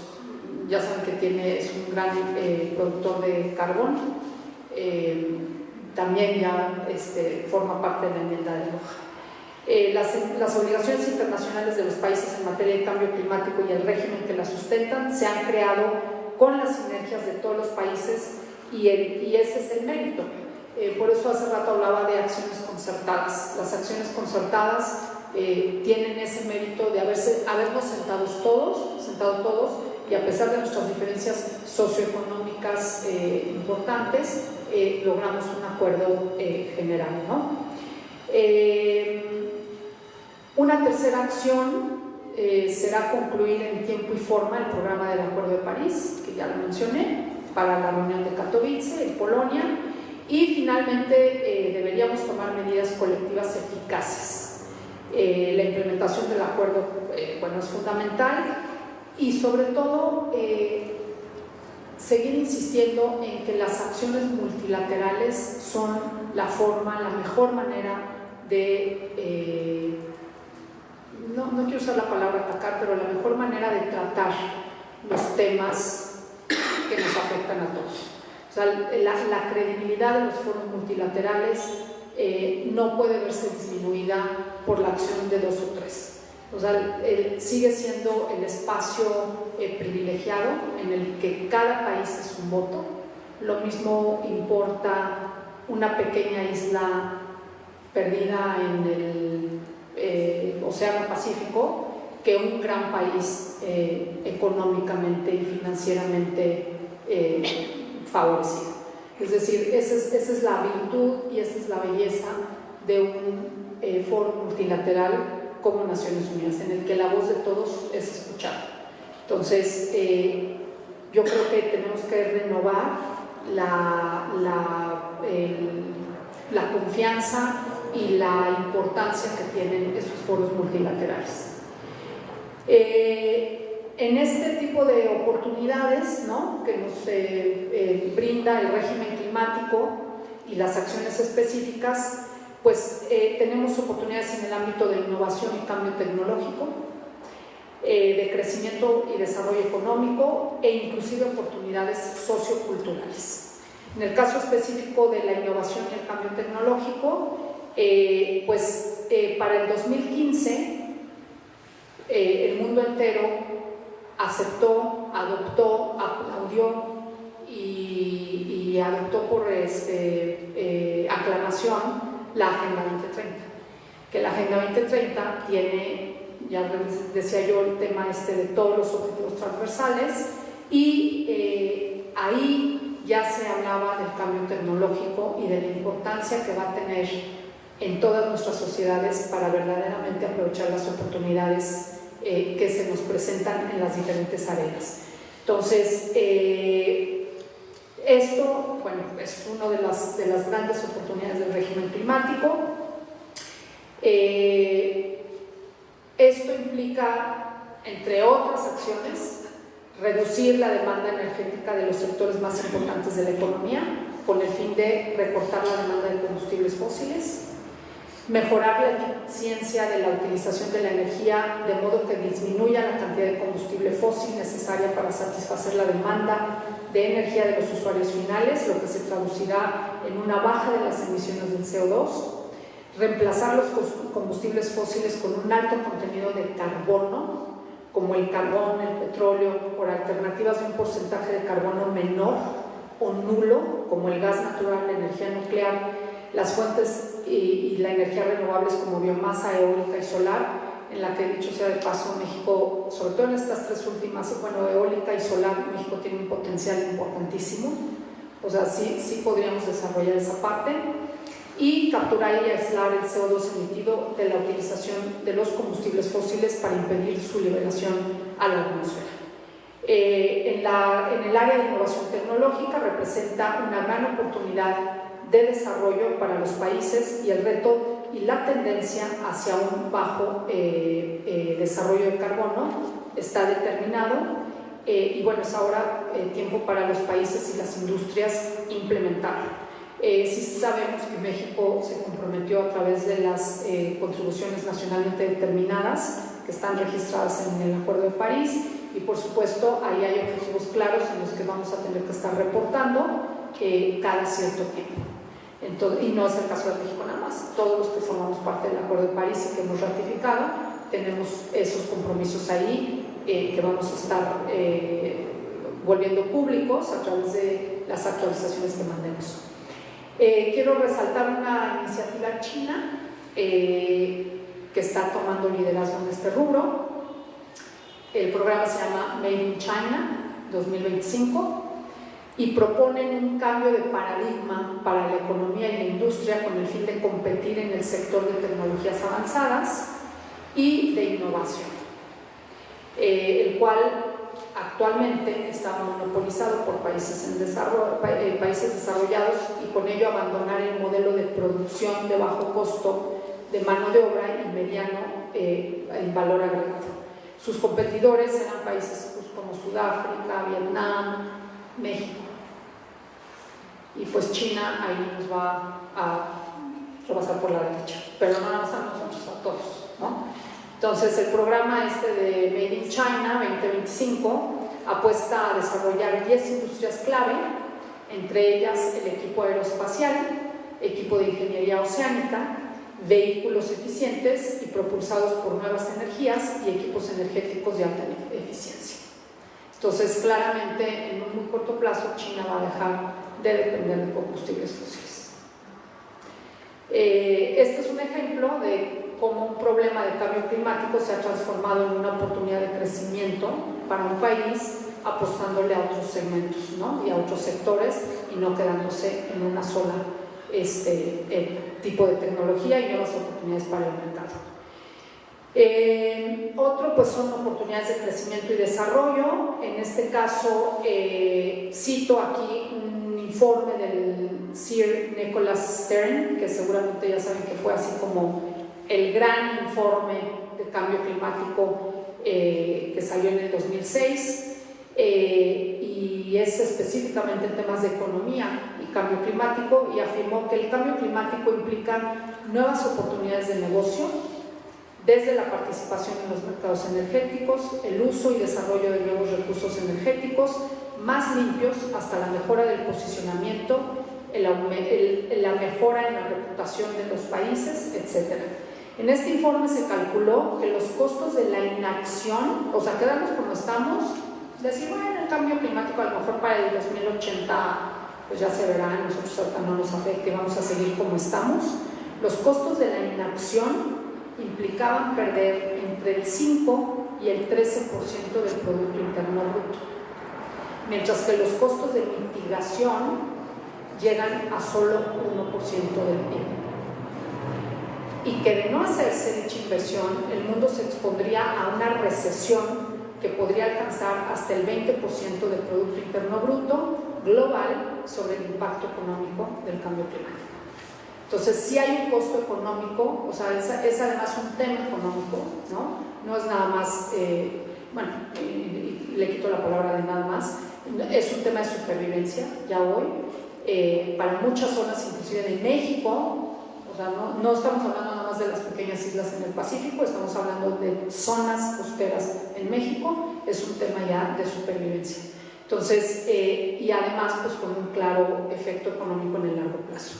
ya saben que es un gran productor de carbón. También ya forma parte de la enmienda de Doha. Las obligaciones internacionales de los países en materia de cambio climático y el régimen que las sustentan se han creado con las sinergias de todos los países y ese es el mérito. Por eso hace rato hablaba de acciones concertadas. Las acciones concertadas tienen ese mérito de habernos sentado todos y a pesar de nuestras diferencias socioeconómicas importantes, logramos un acuerdo general, ¿no? Una tercera acción será concluir en tiempo y forma el programa del Acuerdo de París, que ya lo mencioné, para la reunión de Katowice, en Polonia, y finalmente deberíamos tomar medidas colectivas eficaces. La implementación del acuerdo es fundamental y sobre todo seguir insistiendo en que las acciones multilaterales son la mejor manera de, no quiero usar la palabra atacar, pero la mejor manera de tratar los temas que nos afectan a todos. O sea, la credibilidad de los foros multilaterales no puede verse disminuida por la acción de dos o tres. O sea, sigue siendo el espacio privilegiado en el que cada país es un voto. Lo mismo importa una pequeña isla perdida en el Océano Pacífico que un gran país económicamente y financieramente favorecido. Es decir, esa es la virtud y esa es la belleza de un foro multilateral como Naciones Unidas, en el que la voz de todos es escuchada. Entonces, yo creo que tenemos que renovar la confianza y la importancia que tienen esos foros multilaterales. En este tipo de oportunidades, ¿no?, que nos brinda el régimen climático y las acciones específicas, pues tenemos oportunidades en el ámbito de innovación y cambio tecnológico, de crecimiento y desarrollo económico e inclusive oportunidades socioculturales. En el caso específico de la innovación y el cambio tecnológico, para el 2015 el mundo entero aceptó, adoptó, aplaudió y adoptó por aclamación la Agenda 2030, que la Agenda 2030 tiene, ya decía yo, el tema de todos los objetivos transversales y ahí ya se hablaba del cambio tecnológico y de la importancia que va a tener en todas nuestras sociedades para verdaderamente aprovechar las oportunidades que se nos presentan en las diferentes áreas. Entonces, esto, es una de las grandes oportunidades del régimen climático. Esto implica, entre otras acciones, reducir la demanda energética de los sectores más importantes de la economía, con el fin de recortar la demanda de combustibles fósiles, mejorar la eficiencia de la utilización de la energía de modo que disminuya la cantidad de combustible fósil necesaria para satisfacer la demanda de energía de los usuarios finales, lo que se traducirá en una baja de las emisiones del CO2, reemplazar los combustibles fósiles con un alto contenido de carbono, como el carbón, el petróleo, por alternativas de un porcentaje de carbono menor o nulo, como el gas natural, la energía nuclear, las fuentes y la energía renovables como biomasa, eólica y solar, en la que, dicho sea de paso, México, sobre todo en estas tres últimas, eólica y solar, México tiene un potencial importantísimo, o sea, sí podríamos desarrollar esa parte. y capturar y aislar el CO2 emitido de la utilización de los combustibles fósiles para impedir su liberación a la atmósfera. En el área de innovación tecnológica representa una gran oportunidad de desarrollo para los países y el reto y la tendencia hacia un bajo desarrollo de carbono está determinado y bueno, es ahora tiempo para los países y las industrias implementarlo. Sí sabemos que México se comprometió a través de las contribuciones nacionalmente determinadas que están registradas en el Acuerdo de París y por supuesto ahí hay objetivos claros en los que vamos a tener que estar reportando cada cierto tiempo. Entonces, y no es el caso de México nada más, todos los que formamos parte del Acuerdo de París y que hemos ratificado tenemos esos compromisos ahí que vamos a estar volviendo públicos a través de las actualizaciones que mandemos. Quiero resaltar una iniciativa china que está tomando liderazgo en este rubro. El programa se llama Made in China 2025 y proponen un cambio de paradigma para la economía y la industria con el fin de competir en el sector de tecnologías avanzadas y de innovación, el cual actualmente está monopolizado por países desarrollados y con ello abandonar el modelo de producción de bajo costo de mano de obra y mediano en valor agregado. Sus competidores eran países como Sudáfrica, Vietnam, México. Y pues China ahí nos va a rebasar por la derecha, pero no nada más a nosotros, a todos, ¿no? Entonces el programa de Made in China 2025 apuesta a desarrollar 10 industrias clave, entre ellas el equipo aeroespacial, equipo de ingeniería oceánica, vehículos eficientes y propulsados por nuevas energías y equipos energéticos de alta eficiencia. Entonces, claramente, en un muy corto plazo, China va a dejar de depender de combustibles fósiles. Este es un ejemplo de cómo un problema de cambio climático se ha transformado en una oportunidad de crecimiento para un país, apostándole a otros segmentos, ¿no? Y a otros sectores y no quedándose en una sola tipo de tecnología y nuevas oportunidades para el mercado. Otro pues son oportunidades de crecimiento y desarrollo. En este caso cito aquí un informe del Sir Nicholas Stern, que seguramente ya saben que fue así como el gran informe de cambio climático que salió en el 2006 y es específicamente en temas de economía y cambio climático, y afirmó que el cambio climático implica nuevas oportunidades de negocio desde la participación en los mercados energéticos, el uso y desarrollo de nuevos recursos energéticos más limpios, hasta la mejora del posicionamiento, la mejora en la reputación de los países, etc. En este informe se calculó que los costos de la inacción, o sea, quedarnos como estamos, decir, bueno, el cambio climático a lo mejor para el 2080 pues ya se verá, nosotros ahorita no nos afecta y vamos a seguir como estamos. Los costos de la inacción implicaban perder entre el 5 y el 13% del Producto Interno Bruto, mientras que los costos de mitigación llegan a solo 1% del PIB. Y que de no hacerse dicha inversión, el mundo se expondría a una recesión que podría alcanzar hasta el 20% del Producto Interno Bruto global sobre el impacto económico del cambio climático. Entonces, sí hay un costo económico, o sea, es además un tema económico, ¿no? No es nada más, le quito la palabra de nada más, es un tema de supervivencia ya hoy, para muchas zonas, inclusive de México. O sea, no estamos hablando nada más de las pequeñas islas en el Pacífico, estamos hablando de zonas costeras en México, es un tema ya de supervivencia. Entonces, y además, pues con un claro efecto económico en el largo plazo.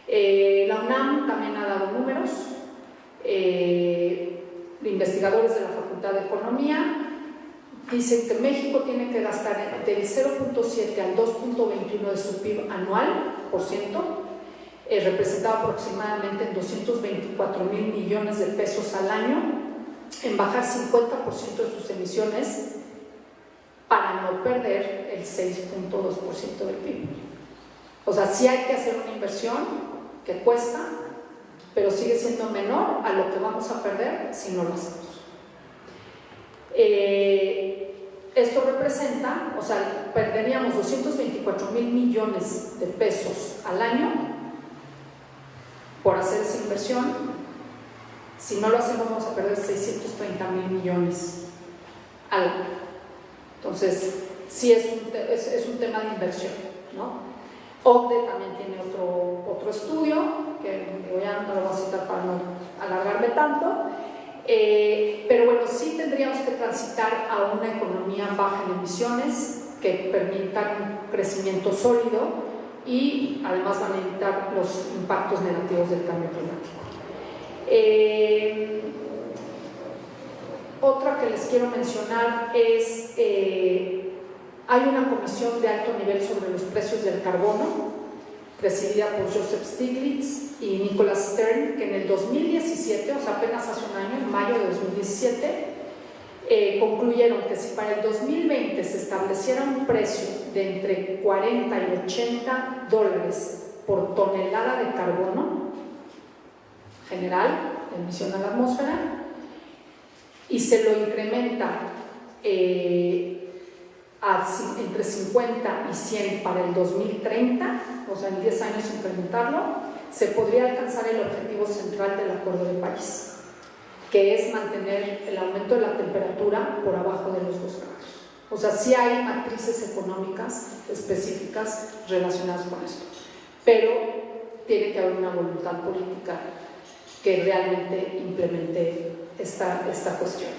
La UNAM también ha dado números, investigadores de la Facultad de Economía dicen que México tiene que gastar del 0.7 al 2.21 de su PIB anual, representado aproximadamente en 224,000 millones de pesos al año, en bajar 50% de sus emisiones para no perder el 6.2% del PIB. O sea, sí hay que hacer una inversión que cuesta, pero sigue siendo menor a lo que vamos a perder si no lo hacemos. Esto representa, o sea, perderíamos 224,000 millones de pesos al año por hacer esa inversión. Si no lo hacemos, vamos a perder 630,000 millones al año. Entonces, sí es un tema de inversión, ¿no? OCDE también tiene otro estudio, que ya no lo voy a citar para no alargarme tanto, pero bueno, sí tendríamos que transitar a una economía baja en emisiones que permita un crecimiento sólido y además van a evitar los impactos negativos del cambio climático. Otra que les quiero mencionar es, hay una comisión de alto nivel sobre los precios del carbono, presidida por Joseph Stiglitz y Nicholas Stern, que en el 2017, o sea apenas hace un año, en mayo de 2017, concluyeron que si para el 2020 se estableciera un precio de entre 40 y 80 dólares por tonelada de carbono general, emisión a la atmósfera, y se lo incrementa entre 50 y 100 para el 2030, o sea en 10 años incrementarlo, se podría alcanzar el objetivo central del Acuerdo de París, que es mantener el aumento de la temperatura por abajo de los 2 grados. O sea, sí hay matrices económicas específicas relacionadas con esto, pero tiene que haber una voluntad política que realmente implemente esta cuestión.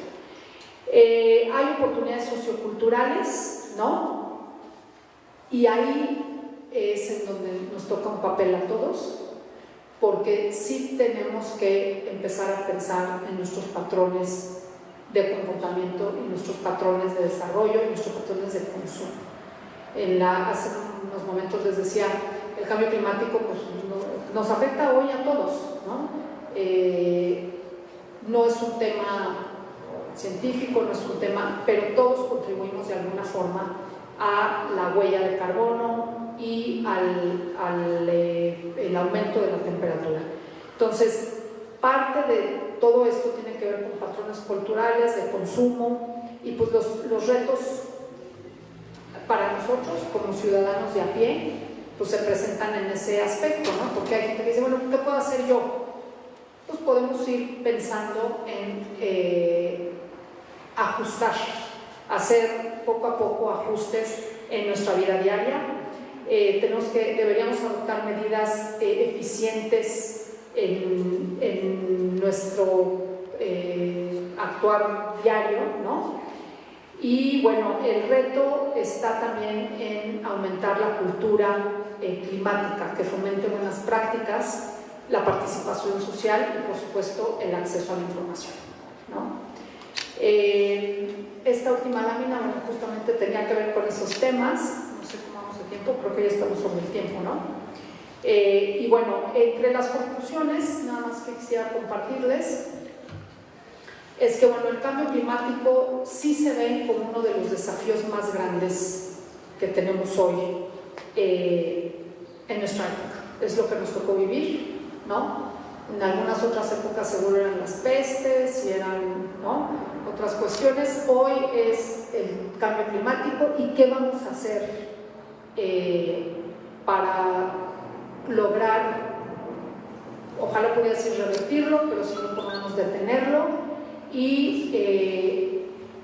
Hay oportunidades socioculturales, ¿no? Y ahí es en donde nos toca un papel a todos, porque sí tenemos que empezar a pensar en nuestros patrones de comportamiento, en nuestros patrones de desarrollo, en nuestros patrones de consumo. Hace unos momentos les decía, el cambio climático pues, nos afecta hoy a todos, ¿no? No es un tema científico, no es un tema, pero todos contribuimos de alguna forma a la huella de carbono y el aumento de la temperatura. Entonces, parte de todo esto tiene que ver con patrones culturales, de consumo, y pues los retos para nosotros como ciudadanos de a pie, pues se presentan en ese aspecto, ¿no? Porque hay gente que dice, bueno, ¿qué puedo hacer yo? Pues podemos ir pensando en ajustar, hacer poco a poco ajustes en nuestra vida diaria. Deberíamos adoptar medidas eficientes en nuestro actuar diario, ¿no? Y bueno, el reto está también en aumentar la cultura climática, que fomente buenas prácticas, la participación social y, por supuesto, el acceso a la información, ¿no? Esta última lámina, bueno, justamente tenía que ver con esos temas. No sé cómo vamos de tiempo, creo que ya estamos sobre el tiempo, ¿no? Y bueno, entre las conclusiones, nada más que quisiera compartirles, es que bueno, el cambio climático sí se ve como uno de los desafíos más grandes que tenemos hoy en nuestra época. Es lo que nos tocó vivir, ¿no? En algunas otras épocas seguro eran las pestes y eran, ¿no?, otras cuestiones. Hoy es el cambio climático y qué vamos a hacer para lograr, ojalá pudiera decir revertirlo, pero si no por lo menos detenerlo. Y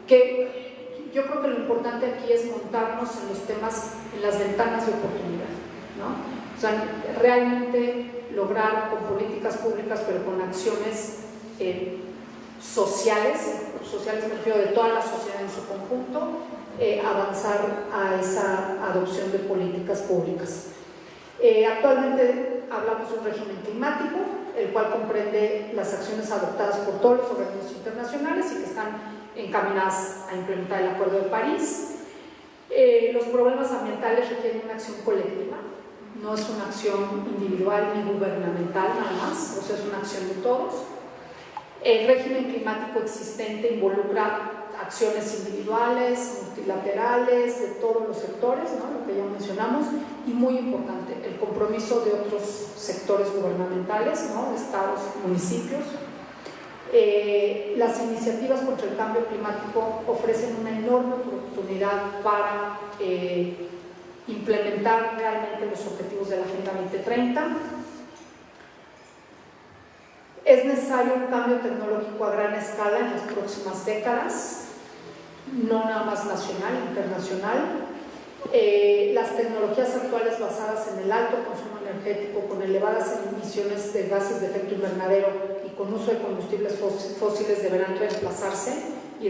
que yo creo que lo importante aquí es montarnos en los temas, en las ventanas de oportunidad, ¿no? O sea, realmente lograr con políticas públicas, pero con acciones sociales me refiero de toda la sociedad en su conjunto, avanzar a esa adopción de políticas públicas. Actualmente hablamos de un régimen climático, el cual comprende las acciones adoptadas por todos los organismos internacionales y que están encaminadas a implementar el Acuerdo de París. Los problemas ambientales requieren una acción colectiva, no es una acción individual ni gubernamental nada más, o sea, es una acción de todos. El régimen climático existente involucra acciones individuales, multilaterales, de todos los sectores, ¿no? Lo que ya mencionamos, y muy importante, el compromiso de otros sectores gubernamentales, ¿no? Estados, municipios. Las iniciativas contra el cambio climático ofrecen una enorme oportunidad para implementar realmente los objetivos de la Agenda 2030. Es necesario un cambio tecnológico a gran escala en las próximas décadas, no nada más nacional, internacional. Las tecnologías actuales basadas en el alto consumo energético, con elevadas emisiones de gases de efecto invernadero y con uso de combustibles fósiles deberán reemplazarse y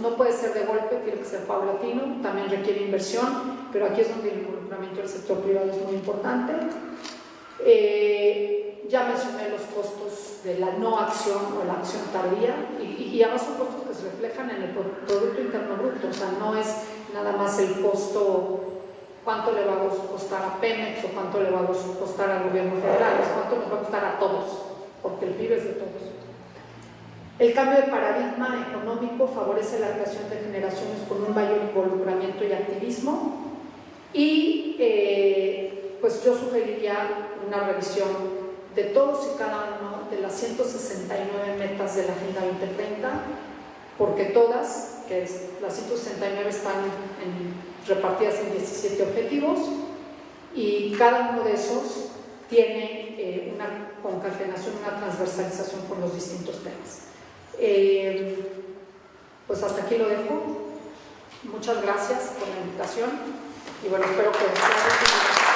no puede ser de golpe, tiene que ser paulatino, también requiere inversión, pero aquí es donde el involucramiento del sector privado es muy importante. Ya mencioné los costos de la no acción o la acción tardía y además son costos que se reflejan en el Producto Interno Bruto, o sea, no es nada más el costo, cuánto le va a costar a Pemex o cuánto le va a costar al gobierno federal, es cuánto nos va a costar a todos, porque el PIB es de todos. El cambio de paradigma económico favorece la creación de generaciones con un mayor involucramiento y activismo y pues yo sugeriría una revisión de todos y cada uno de las 169 metas de la Agenda 2030, porque todas, las 169 están repartidas en 17 objetivos y cada uno de esos tiene una concatenación, una transversalización con los distintos temas. Pues hasta aquí lo dejo. Muchas gracias por la invitación y bueno, espero que les haya gustado.